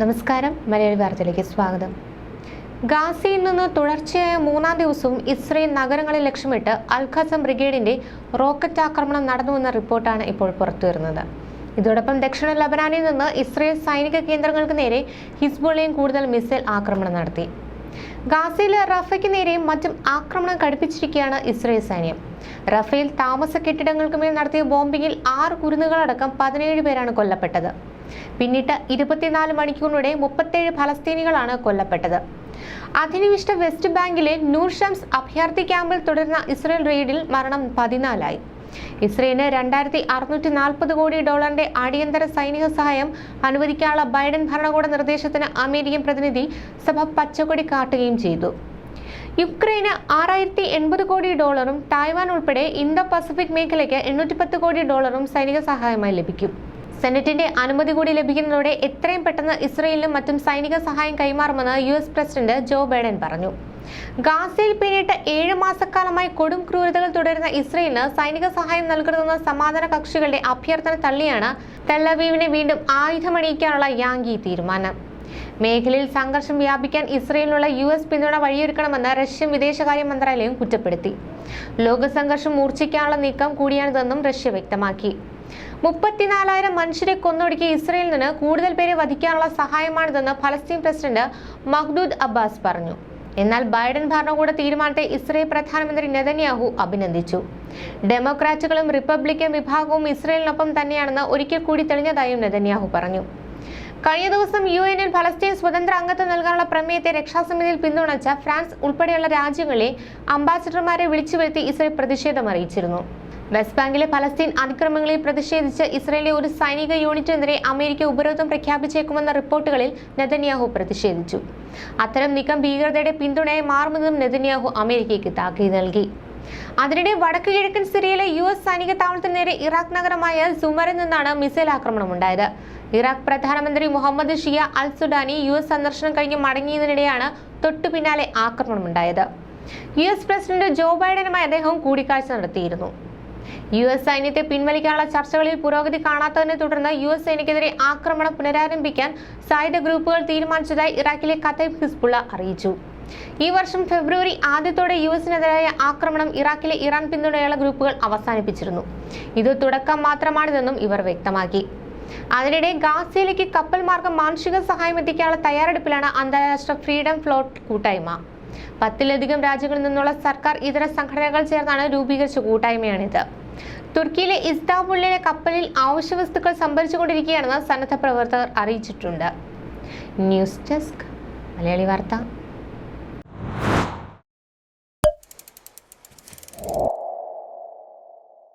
നമസ്കാരം, മലയാളി വാർത്തയിലേക്ക് സ്വാഗതം. ഗാസയിൽ നിന്ന് തുടർച്ചയായ മൂന്നാം ദിവസവും ഇസ്രയേൽ നഗരങ്ങളെ ലക്ഷ്യമിട്ട് അൽ-ഖസം ബ്രിഗേഡിന്റെ റോക്കറ്റ് ആക്രമണം നടന്നുവെന്ന റിപ്പോർട്ടാണ് ഇപ്പോൾ പുറത്തുവരുന്നത്. ഇതോടൊപ്പം ദക്ഷിണ ലബനാനിൽ നിന്ന് ഇസ്രയേൽ സൈനിക കേന്ദ്രങ്ങൾക്ക് നേരെ ഹിസ്ബുള്ളയും കൂടുതൽ മിസൈൽ ആക്രമണം നടത്തി. ഗാസയിലെ റഫയ്ക്ക് നേരെയും മറ്റും ആക്രമണം കടുപ്പിച്ചിരിക്കുകയാണ് ഇസ്രയേൽ സൈന്യം. റഫേൽ താമസ കെട്ടിടങ്ങൾക്ക് മേൽ നടത്തിയ ബോംബിങ്ങിൽ 6 കുരുന്നുകളടക്കം 17 പേരാണ് കൊല്ലപ്പെട്ടത്. പിന്നീട് 24 മണിക്കൂറിനിടെ 37 ഫലസ്തീനികളാണ് കൊല്ലപ്പെട്ടത്. അധിനിവിഷ്ട വെസ്റ്റ് ബാങ്കിലെ നൂർ ഷംസ് അഭയാർത്ഥി ക്യാമ്പിൽ തുടരുന്ന ഇസ്രയേൽ റെയ്ഡിൽ മരണം 14 ഇസ്രയേലിന് $2640 കോടി അടിയന്തര സൈനിക സഹായം അനുവദിക്കാനുള്ള ബൈഡൻ ഭരണകൂട നിർദ്ദേശത്തിന് അമേരിക്കൻ പ്രതിനിധി സഭ പച്ചക്കൊടി കാട്ടുകയും ചെയ്തു. യുക്രൈന് $6080 കോടി, തായ്വാൻ ഉൾപ്പെടെ ഇന്തോ പസഫിക് മേഖലയ്ക്ക് $810 കോടി സൈനിക സഹായമായി ലഭിക്കും. സെനറ്റിന്റെ അനുമതി കൂടി ലഭിക്കുന്നതോടെ എത്രയും പെട്ടെന്ന് ഇസ്രയേലിനും മറ്റും സൈനിക സഹായം കൈമാറുമെന്ന് US പ്രസിഡന്റ് ജോ ബൈഡൻ പറഞ്ഞു. ഗാസയിൽ പിന്നിട്ട് 7 മാസക്കാലമായി കൊടും ക്രൂരതകൾ തുടരുന്ന ഇസ്രയേലിന് സൈനിക സഹായം നൽകരുതെന്ന സമാധാന കക്ഷികളുടെ അഭ്യർത്ഥന തള്ളിയാണ് ടെൽ-അവീവിനെ വീണ്ടും ആയുധമണിയിക്കാനുള്ള യാങ്കി തീരുമാനം. മേഖലയിൽ സംഘർഷം വ്യാപിക്കാൻ ഇസ്രയേലിനുള്ള US പിന്തുണ വഴിയൊരുക്കണമെന്ന് റഷ്യൻ വിദേശകാര്യ മന്ത്രാലയം കുറ്റപ്പെടുത്തി. ലോക സംഘർഷം മൂർച്ഛിക്കാനുള്ള നീക്കം കൂടിയാണിതെന്നും റഷ്യ വ്യക്തമാക്കി. 34,000 മനുഷ്യരെ കൊന്നൊടുക്കിയ ഇസ്രയേലിൽ നിന്ന് കൂടുതൽ പേരെ വധിക്കാനുള്ള സഹായമാണിതെന്ന് ഫലസ്തീൻ പ്രസിഡന്റ് മഹ്മൂദ് അബ്ബാസ് പറഞ്ഞു. എന്നാൽ ബൈഡൻ ഭരണകൂട തീരുമാനത്തെ ഇസ്രയേൽ പ്രധാനമന്ത്രി നെതന്യാഹു അഭിനന്ദിച്ചു. ഡെമോക്രാറ്റുകളും റിപ്പബ്ലിക്കൻ വിഭാഗവും ഇസ്രയേലിനൊപ്പം തന്നെയാണെന്ന് ഒരിക്കൽ കൂടി തെളിഞ്ഞതായും നെതന്യാഹു പറഞ്ഞു. കഴിഞ്ഞ ദിവസം UN-ൽ ഫലസ്തീൻ സ്വതന്ത്ര അംഗത്വം നൽകാനുള്ള പ്രമേയത്തെ രക്ഷാസമിതിയിൽ പിന്തുണച്ച ഫ്രാൻസ് ഉൾപ്പെടെയുള്ള രാജ്യങ്ങളിലെ അംബാസിഡർമാരെ വിളിച്ചു വരുത്തി ഇസ്രയേൽ പ്രതിഷേധം അറിയിച്ചിരുന്നു. വെസ്റ്റ് ബാങ്കിലെ ഫലസ്തീൻ അതിക്രമങ്ങളിൽ പ്രതിഷേധിച്ച് ഇസ്രയേലിലെ ഒരു സൈനിക യൂണിറ്റിനെതിരെ അമേരിക്ക ഉപരോധം പ്രഖ്യാപിച്ചേക്കുമെന്ന റിപ്പോർട്ടുകളിൽ നെതന്യാഹു പ്രതിഷേധിച്ചു. അത്തരം നീക്കം ഭീകരതയുടെ പിന്തുണയായി മാറുമെന്നും നെതന്യാഹു അമേരിക്കയ്ക്ക് താക്കീത് നൽകി. അതിനിടെ വടക്ക് കിഴക്കൻ സിറിയയിലെ US സൈനിക താവളത്തിന് നേരെ ഇറാഖ് നഗരമായ സുമറിൽ നിന്നാണ് മിസൈൽ ആക്രമണം ഉണ്ടായത്. ഇറാഖ് പ്രധാനമന്ത്രി മുഹമ്മദ് ഷിയ അൽ സുഡാനി US സന്ദർശനം കഴിഞ്ഞ് മടങ്ങിയതിനിടെയാണ് തൊട്ടു പിന്നാലെ ആക്രമണമുണ്ടായത്. US പ്രസിഡന്റ് ജോ ബൈഡനുമായി അദ്ദേഹം കൂടിക്കാഴ്ച നടത്തിയിരുന്നു. US സൈന്യത്തെ പിൻവലിക്കാനുള്ള ചർച്ചകളിൽ പുരോഗതി കാണാത്തതിനെ തുടർന്ന് US സേനയ്ക്കെതിരെ ആക്രമണം പുനരാരംഭിക്കാൻ സായുധ ഗ്രൂപ്പുകൾ തീരുമാനിച്ചതായി ഇറാഖിലെ കതൈബ് ഹിസ്ബുള്ള അറിയിച്ചു. ഈ വർഷം ഫെബ്രുവരി ആദ്യത്തോടെ US-നെതിരായ ആക്രമണം ഇറാഖിലെ ഇറാൻ പിന്തുണയുള്ള ഗ്രൂപ്പുകൾ അവസാനിപ്പിച്ചിരുന്നു. ഇത് തുടക്കം മാത്രമാണിതെന്നും ഇവർ വ്യക്തമാക്കി. അതിനിടെ ഗാസയിലേക്ക് കപ്പൽ മാർഗം മാനുഷിക സഹായം എത്തിക്കാനുള്ള തയ്യാറെടുപ്പിലാണ് അന്താരാഷ്ട്ര ഫ്രീഡം ഫ്ലോട്ട് കൂട്ടായ്മ. 10-ലധികം രാജ്യങ്ങളിൽ നിന്നുള്ള സർക്കാർ ഇതര സംഘടനകൾ ചേർന്നാണ് രൂപീകരിച്ച കൂട്ടായ്മയാണിത്. തുർക്കിയിലെ ഇസ്താംബുളിലെ കപ്പലിൽ അവശ്യവസ്തുക്കൾ സംഭരിച്ചുകൊണ്ടിരിക്കുകയാണെന്ന് സന്നദ്ധ പ്രവർത്തകർ അറിയിച്ചിട്ടുണ്ട്. ന്യൂസ് ഡെസ്ക്, മലയാളി വാർത്ത.